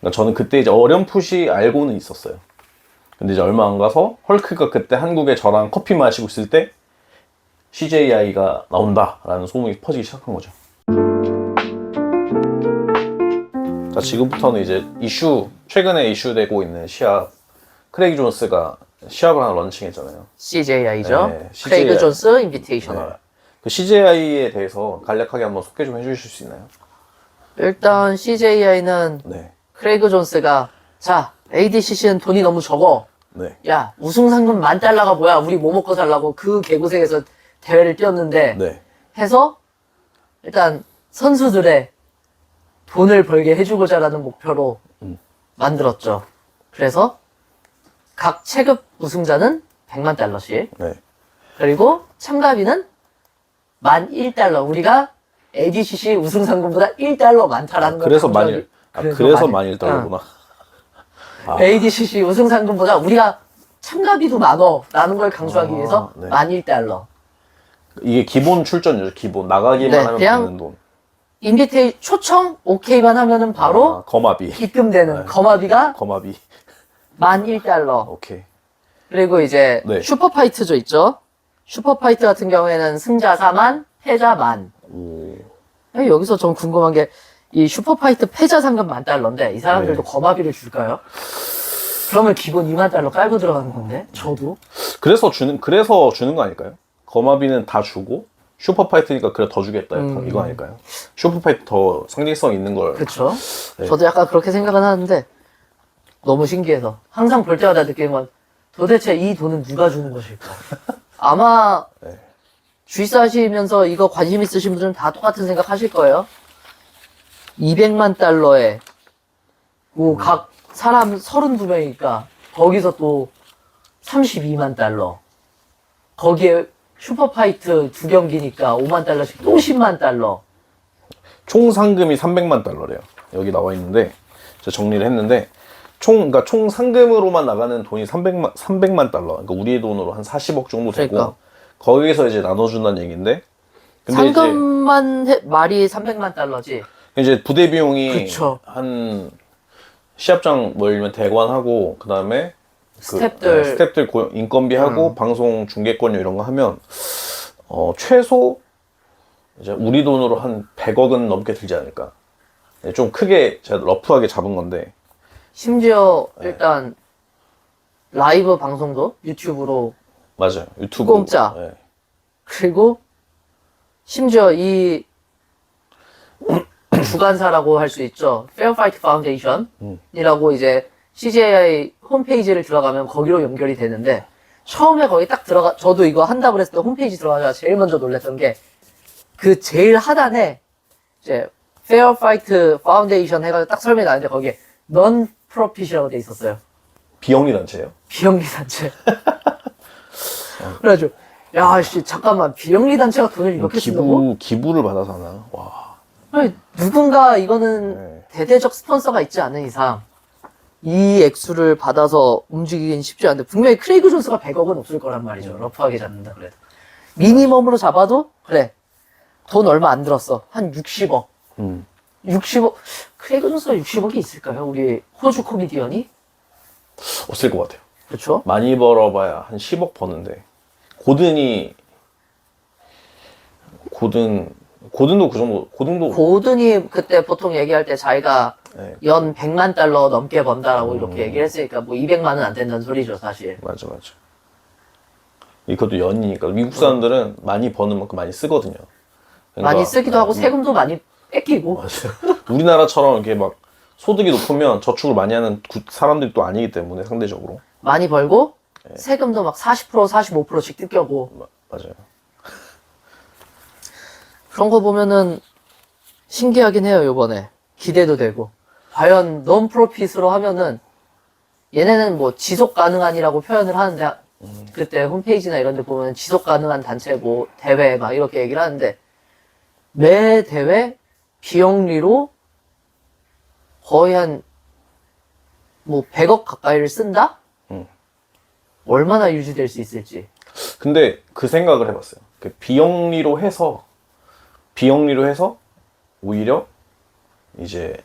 그러니까 저는 그때 이제 어렴풋이 알고는 있었어요. 근데 이제 얼마 안 가서 헐크가 그때 한국에 저랑 커피 마시고 있을 때 CJI가 나온다라는 소문이 퍼지기 시작한 거죠. 자, 지금부터는 이제 최근에 이슈되고 있는 시합, 크레이그 존스가 시합을 하나 런칭했잖아요. CJI죠. 네, 크레이그 CJI. 존스 인비테이셔널. 네. 그 CJI에 대해서 간략하게 한번 소개 좀 해주실 수 있나요? 일단 CJI는 네. 크레이그 존스가 자, ADCC는 돈이 너무 적어. 네. 야, 우승 상금 $10,000가 뭐야? 우리 뭐 먹고 살라고 그 개고생해서 대회를 뛰었는데 네. 해서 일단 선수들의 돈을 벌게 해주고자라는 목표로 만들었죠. 그래서 각 체급 우승자는 $10,000,000씩 네. 그리고 참가비는 $10,000. 우리가 ADCC 우승 상금보다 $1 많다라는 걸 그래서 강조하기- 그래서 만일 달러구나. ADCC 우승 상금보다 우리가 참가비도 많어 라는 걸 강조하기 위해서 네. $10,000. 이게 기본 출전료죠. 기본 나가기만 네, 하면 그냥 받는 돈. 초청 오케이만 하면은 바로 거마비. 입금되는 거마비가 거마비. $10,000. 오케이. 그리고 이제 네. 슈퍼파이트죠 있죠. 슈퍼파이트 같은 경우에는 승자 4만, 패자 10,000. 오. 여기서 좀 궁금한 게 이 슈퍼파이트 패자 상금 $10,000인데 이 사람들도 네. 거마비를 줄까요? 그러면 기본 $20,000 깔고 들어가는 건데 저도 그래서 주는 거 아닐까요? 거마비는 다 주고 슈퍼파이트니까 그래 더 주겠다 이거 아닐까요? 슈퍼파이트 더 상징성 있는 걸. 그렇죠. 네. 저도 약간 그렇게 생각은 하는데 너무 신기해서 항상 볼 때마다 느끼는 건 도대체 이 돈은 누가 주는 것일까? 아마 네. 주짓수 하시면서 이거 관심 있으신 분들은 다 똑같은 생각 하실 거예요. $200만 각 사람 32명이니까 거기서 또 $32만 거기에 슈퍼파이트 2경기니까 $50,000씩 또 $100,000 총 상금이 $300만. 여기 나와 있는데 제가 정리를 했는데 그러니까 총 상금으로만 나가는 돈이 $300만. 그러니까 우리 돈으로 한 40억 정도 되고 그러니까. 거기서 이제 나눠준다는 얘기인데. 근데 상금만 말이 $300만 이제 부대 비용이 그쵸. 한 시합장 뭐 예를 들면 대관하고 그다음에 스태프들 인건비하고 방송 중계권료 이런 거 하면 최소 이제 우리 돈으로 한 100억은 넘게 들지 않을까. 좀 크게 제가 러프하게 잡은 건데. 심지어 일단 라이브 방송도 유튜브로 맞아요. 유튜브 공짜. 네. 그리고 심지어 이 주관사라고 할 수 있죠. Fair Fight Foundation이라고 이제 CJI 홈페이지를 들어가면 거기로 연결이 되는데 처음에 거기 딱 저도 이거 한다고 그랬을 때 홈페이지 들어가자 제일 먼저 놀랐던 게 그 제일 하단에 이제 Fair Fight Foundation 해가지고 딱 설명이 나는데 거기에 Non-Profit이라고 돼 있었어요. 비영리 단체예요. 비영리 단체. 그래가지고 야씨 잠깐만 비영리 단체가 돈을 이렇게 쓴다고? 기부를 받아서 하나. 와. 아니, 누군가 이거는 네. 대대적 스폰서가 있지 않은 이상 이 액수를 받아서 움직이긴 쉽지 않은데 분명히 크레이그 존스가 100억은 없을 거란 말이죠. 러프하게 잡는다 그래도. 미니멈으로 잡아도 그래. 돈 얼마 안 들었어. 한 60억. 60억. 크레이그 존스가 60억이 있을까요? 우리 호주 코미디언이? 없을 것 같아요. 그렇죠? 많이 벌어봐야 한 10억 버는데 고든도 그 정도. 고든이 그때 보통 얘기할 때 자기가 네. 연 $100만 넘게 번다라고 이렇게 얘기를 했으니까 뭐 200만은 안 된다는 소리죠 사실. 맞아. 이것도 연이니까 미국 사람들은 많이 버는 만큼 많이 쓰거든요. 그러니까 많이 쓰기도 하고 세금도 많이 뺏기고. 맞아요. 우리나라처럼 이렇게 막 소득이 높으면 저축을 많이 하는 사람들이 또 아니기 때문에 상대적으로. 많이 벌고 세금도 막 40% 45%씩 뜯겨고. 맞아요. 그런 거 보면은 신기하긴 해요 요번에. 기대도 되고. 과연 non-profit으로 하면은 얘네는 뭐 지속 가능한이라고 표현을 하는데 그때 홈페이지나 이런 데 보면 지속 가능한 단체고 대회 막 이렇게 얘기를 하는데 매 대회 비영리로 거의 한 뭐 100억 가까이를 쓴다? 얼마나 유지될 수 있을지. 근데 그 생각을 해봤어요. 그 비영리로 해서 오히려 이제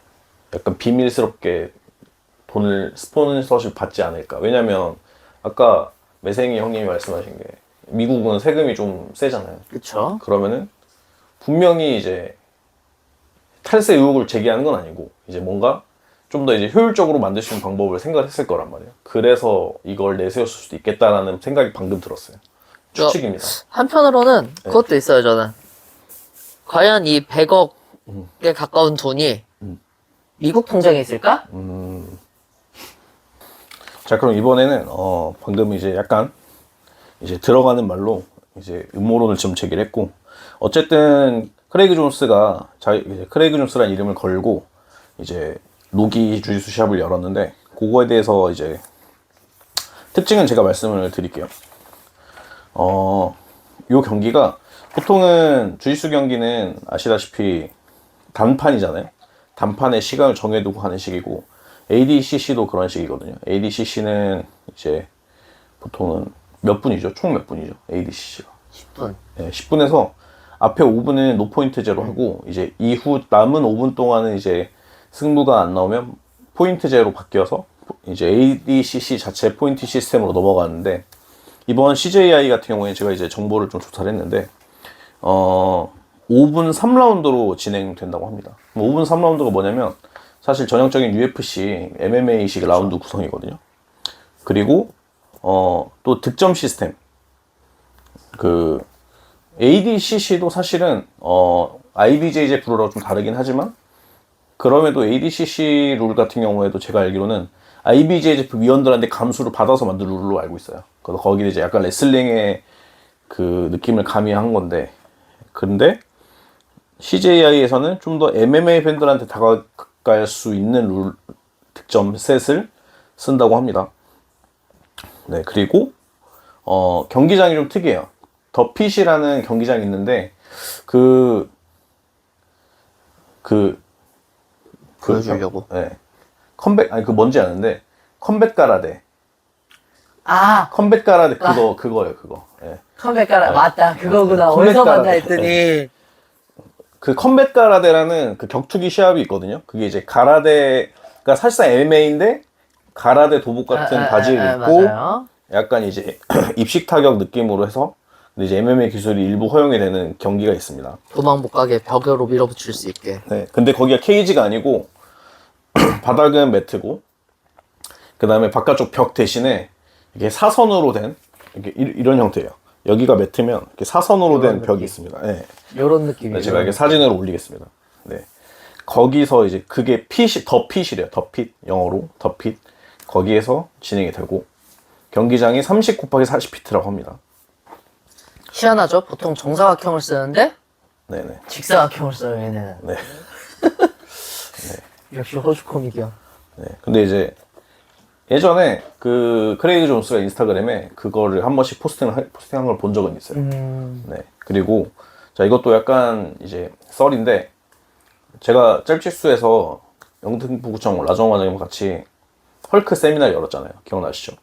약간 비밀스럽게 돈을 스폰서십 받지 않을까. 왜냐면 아까 매생이 형님이 말씀하신 게 미국은 세금이 좀 세잖아요. 그쵸. 그러면은 분명히 이제 탈세 의혹을 제기하는 건 아니고 이제 뭔가 좀 더 이제 효율적으로 만들 수 있는 방법을 생각했을 거란 말이에요. 그래서 이걸 내세웠을 수도 있겠다라는 생각이 방금 들었어요. 추측입니다. 한편으로는 그것도 있어요, 저는. 과연 이 100억에 가까운 돈이 미국 통장에 있을까? 자, 그럼 이번에는 방금 이제 약간 이제 들어가는 말로 이제 음모론을 좀 제기를 했고, 어쨌든 크레이그 존스가 이제 크레이그 존스라는 이름을 걸고 이제 로기 주짓수 샵을 열었는데, 그거에 대해서 이제 특징은 제가 말씀을 드릴게요. 요 경기가 보통은 주짓수 경기는 아시다시피 단판이잖아요. 단판에 시간을 정해두고 하는 식이고, ADCC도 그런 식이거든요. ADCC는 이제 보통은 몇 분이죠? 총 몇 분이죠? ADCC가 10분. 네, 10분에서 앞에 5분은 노포인트제로 하고, 이제 이후 남은 5분 동안은 이제 승부가 안 나오면 포인트제로 바뀌어서 이제 ADCC 자체 포인트 시스템으로 넘어가는데, 이번 CJI 같은 경우에 제가 이제 정보를 좀 조사를 했는데 5분 3라운드로 진행된다고 합니다. 5분 3라운드가 뭐냐면 사실 전형적인 UFC, MMA식 라운드 구성이거든요. 그리고 또 득점 시스템. 그 ADCC도 사실은 IBJJ 프로랑 좀 다르긴 하지만, 그럼에도 ADCC 룰 같은 경우에도 제가 알기로는 IBJJF 위원들한테 감수를 받아서 만든 룰로 알고 있어요. 그래서 거기에 이제 약간 레슬링의 그 느낌을 가미한 건데, 근데 CJI에서는 좀 더 MMA 팬들한테 다가갈 수 있는 룰 득점 셋을 쓴다고 합니다. 네, 그리고 경기장이 좀 특이해요. 더핏이라는 경기장이 있는데 보여주려고. 네. 그 뭔지 아는데, 컴뱃 가라데. 아! 컴뱃 가라데 그거예요, 그거. 예. 컴백 가라. 맞다. 그거구나. 컴백 어디서 가라데. 봤나 했더니. 그 컴뱃 가라데라는 그 격투기 시합이 있거든요. 그게 이제 가라데가 사실상 MMA인데 가라데 도복 같은 바지를 입고 맞아요. 약간 이제 입식 타격 느낌으로 해서, 근데 이제 MMA 기술이 일부 허용이 되는 경기가 있습니다. 도망 못 가게 벽으로 밀어붙일 수 있게. 네. 근데 거기가 케이지가 아니고 바닥은 매트고, 그 다음에 바깥쪽 벽 대신에 이게 사선으로 된 이런 형태예요. 여기가 매트면 이렇게 사선으로 된 벽이 느낌. 있습니다. 네. 요런 느낌이에요. 제가 이게 사진으로 올리겠습니다. 네. 거기서 이제 그게 더핏이래요. 더핏, 영어로 더핏. 거기에서 진행이 되고, 경기장이 30×40피트라고 합니다. 희한하죠? 보통 정사각형을 쓰는데 네네. 직사각형을 써요, 얘네는. 네. 역시 호주 코미디언. 네. 근데 이제 예전에 그 크레이그 존스가 인스타그램에 그거를 한 번씩 포스팅한 걸 본 적은 있어요. 네. 그리고 자, 이것도 약간 이제 썰인데, 제가 짤집수에서 영등포구청 라정과장님 같이 헐크 세미나를 열었잖아요. 기억나시죠?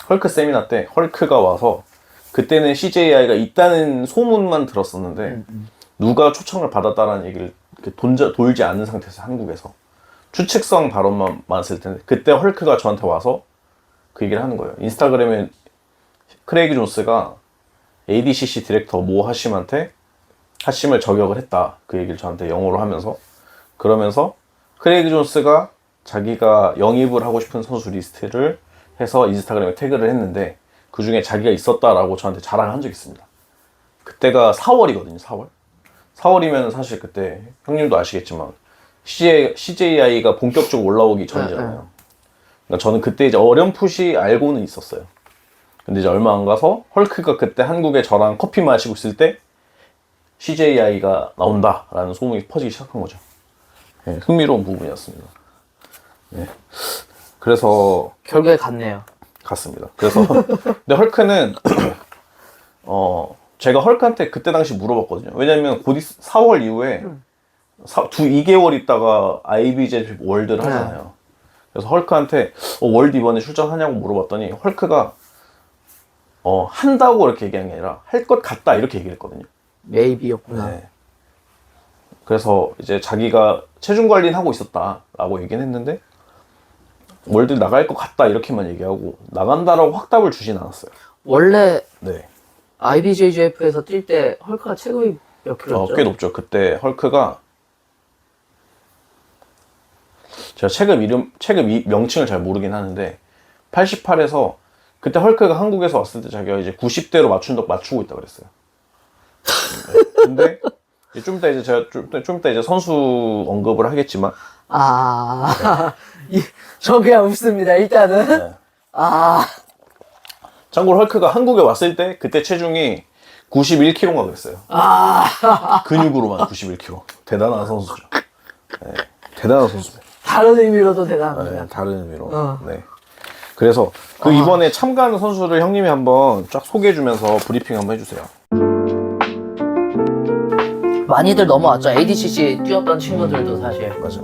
헐크 세미나 때 헐크가 와서, 그때는 CJI가 있다는 소문만 들었었는데 누가 초청을 받았다라는 얘기를 이렇게 돌지 않은 상태에서 한국에서 추측성 발언만 많았을 텐데, 그때 헐크가 저한테 와서 그 얘기를 하는 거예요. 인스타그램에 크레이그 존스가 ADCC 디렉터 모 하심한테 하심을 저격을 했다, 그 얘기를 저한테 영어로 하면서, 그러면서 크레이그 존스가 자기가 영입을 하고 싶은 선수 리스트를 해서 인스타그램에 태그를 했는데 그 중에 자기가 있었다라고 저한테 자랑을 한 적이 있습니다. 그때가 4월이거든요. 4월이면 사실 그때 형님도 아시겠지만 CJI가 본격적으로 올라오기 전이잖아요. 그러니까 저는 그때 이제 어렴풋이 알고는 있었어요. 근데 이제 얼마 안 가서 헐크가 그때 한국에 저랑 커피 마시고 있을 때 CJI가 나온다라는 소문이 퍼지기 시작한 거죠. 네, 흥미로운 부분이었습니다. 네. 그래서 결국에 갔네요. 갔습니다. 그래서 근데 헐크는 제가 헐크한테 그때 당시 물어봤거든요. 왜냐면 곧 4월 이후에 2개월 있다가 IBJ 월드를 하잖아요. 그래서 헐크한테 월드 이번에 출전하냐고 물어봤더니 헐크가 한다고 이렇게 얘기한 게 아니라 할 것 같다 이렇게 얘기를 했거든요. 메이비였구나. 네. 그래서 이제 자기가 체중 관리는 하고 있었다라고 얘기는 했는데, 월드 나갈 것 같다 이렇게만 얘기하고 나간다라고 확답을 주진 않았어요. 원래 네. IBJJF에서 뛸 때 헐크가 체급이 몇 킬로였죠? 꽤 높죠. 그때 헐크가 제가 체급 명칭을 잘 모르긴 하는데 88에서 그때 헐크가 한국에서 왔을 때 자기가 이제 90대로 맞추고 있다 그랬어요. 네. 근데 이제 좀 이따 이제 제가 좀 이따 이제 선수 언급을 하겠지만 저 그냥 웃습니다. 일단은 네. 아 참고로 헐크가 한국에 왔을 때 그때 체중이 91kg인가 그랬어요. 근육으로만 91kg. 대단한 선수죠. 네. 대단한 선수죠. 다른 의미로도 대단합니다. 네, 다른 의미로. 네. 그래서 이번에 참가하는 선수를 형님이 한번 쫙 소개해주면서 브리핑 한번 해주세요. 많이들 넘어왔죠. ADCC 뛰었던 친구들도 사실. 맞아.